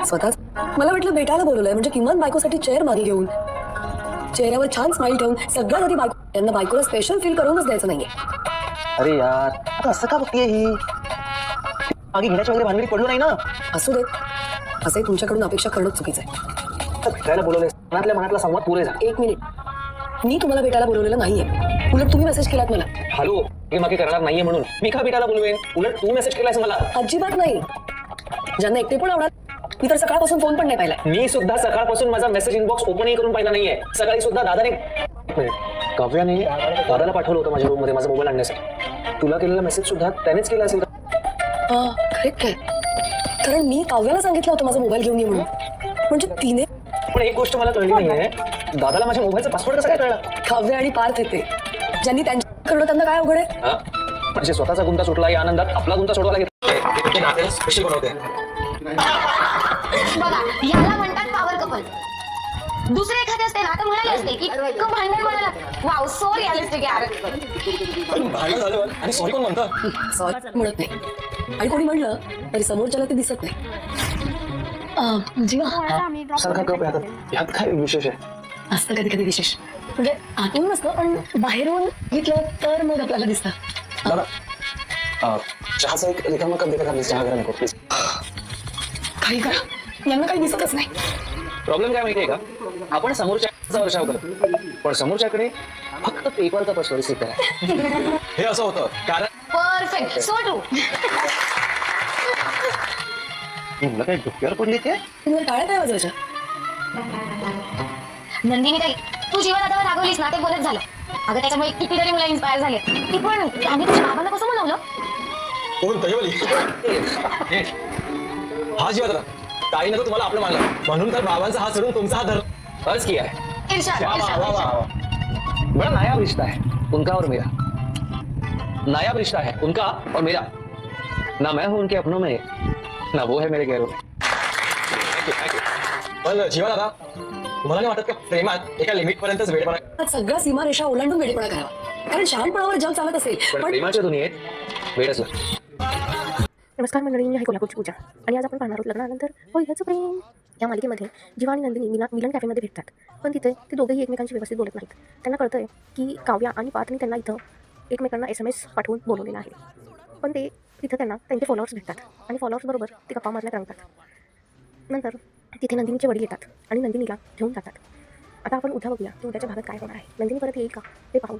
स्वतःच मला वाटलं भेटायला बोलवलंय म्हणजे किमान बायकोसाठी चेअर मागे घेऊन चेहऱ्यावर छान स्माइल ठेवून सगळ्यात आधी त्यांना बायकोला स्पेशल फील करूनच द्यायचं नाहीये. अरे यार आता असं का बघतीये ही मागे घेण्याच्या वगैरे भानगडी पडलो नाही ना. असू देत असंही तुमच्याकडून अपेक्षा करणं चुकीचं आहे. भेटायला बोलवलंय मनातला संवाद पुरे झाला. एक मिनिट मी तुम्हाला भेटायला बोलवलेलं नाहीये उलट तुम्ही मेसेज केलात मला. हॅलो हे मागे करणार नाहीये म्हणून मी का भेटायला बोलवेन उलट तू मेसेज केलायस मला. अजिबात नाही. ज्यांना एकटेपण आवडत मी तर सकाळपासून फोन पण नाही पाहिला. मी सुद्धा सकाळपासून माझा मेसेज इनबॉक्स ओपनही करून पाहिला नाहीये. सकाळी सुद्धा दादाने काव्याने दादाला पाठवलं होतं माझ्या रूम मध्ये माझा मोबाईल आणण्यासाठी. तुला केलेला मेसेज सुद्धा त्यानेच केला असेल. करेक्ट आहे कारण मी काव्याला सांगितलं होतं माझा मोबाईल घेऊन ये म्हणून म्हणजे तिने. पण एक गोष्ट मला कळली नाहीये दादाला माझ्या मोबाईलचा पासवर्ड कसा काय कळला. काव्य आणि पार्थ येते ज्यांनी त्यांच्या करणं त्यांना काय अवघड आहे. म्हणजे स्वतःचा गुंता सुटला या आनंदात आपला गुंता सोडवायला घेतला. स्पेशल बनवते बघा याला म्हणतात पॉवर कपल. दुसरे एखादे असते ना तर म्हणाले असते की भांडण म्हणाला वाव सो रिअलिस्टिक यार. भांडण झालं आणि सॉरी कोण म्हणतं. सॉरी म्हणत नाही आणि कोणी म्हणलं तरी समोरच्याला ते दिसत नाही. जीवा सारखा कप आहे हातात ह्यात काय विशेष आहे. असतं कधी कधी विशेष म्हणजे आतून नसतं पण बाहेरून घेतलं तर मग आपल्याला दिसतं. दादा चहाचा एक रिकामा कप देता का प्लीज. चहा करा नको प्लीज. काही करा यांना काही दिसतच नाही. प्रॉब्लेम काय माहितीये का आपण समोरच्या वर्षाव करतो पण समोरच्याकडे फक्त पेपरचा पासवर्ड रिसीव्ह करा. हे असं होतं कारण परफेक्ट सो ट्रू. मुलं काय डोक्यावर पडली ते. तुम्हाला टाळ्या काय वाजवायच्या. नंदिनी ताई तू जीवन आता रागवलीस ना ते बोलत झालं. अगं त्याच्यामुळे कितीतरी मुलं इन्स्पायर झाले. ती पण आम्ही तुझ्या बाबांना कसं म्हणवलं. कोण दहिवली हा जीवा दादा ताईनं तर तुम्हाला आपलं मानलं म्हणून तर बाबांचा हात सोडून तुमचा हात धरला. अर्ज किया है. इर्षाद वा वा वा वा वा. बड़ा नायाब रिश्ता है उनका और मेरा. नायाब रिश्ता है उनका और मेरा. ना मैं हूं उनके अपनों में ना वो है मेरे गैरों में. पण जीवा दादा तुम्हाला नाही वाटत का प्रेमात एका लिमिट पर्यंतच वेळेपणा. सगळ्या सीमारेषा ओलांडून वेडेपणा करावा कारण शहाणपणावर जग चालत असेल पण प्रेमाच्या दुनियेत वेळच लागतो. नमस्कार मंडळी, मी आहे कोल्हापूरची पूजा आणि आज आपण पाहणार आहोत लग्नानंतर पहिल्याचं प्रेम या मालिकेमध्ये जीवा आणि नंदिनी मिलन कॅफेमध्ये भेटतात. पण तिथे ते दोघेही एकमेकांशी व्यवस्थित बोलत नाहीत. त्यांना कळतंय की काव्या आणि पार्थने त्यांना इथं एकमेकांना SMS पाठवून बोलवलेलं आहे. पण ते तिथं त्यांना त्यांचे फॉलोअर्स भेटतात आणि फॉलोअर्सबरोबर ते गप्पा मारण्यात रंगतात. नंतर तिथे नंदिनीचे वडील येतात आणि नंदिनीला घेऊन जातात. आता आपण उद्या बघूया की उद्याच्या भागात काय होणार आहे. नंदिनी परत येईल का ते पाहू.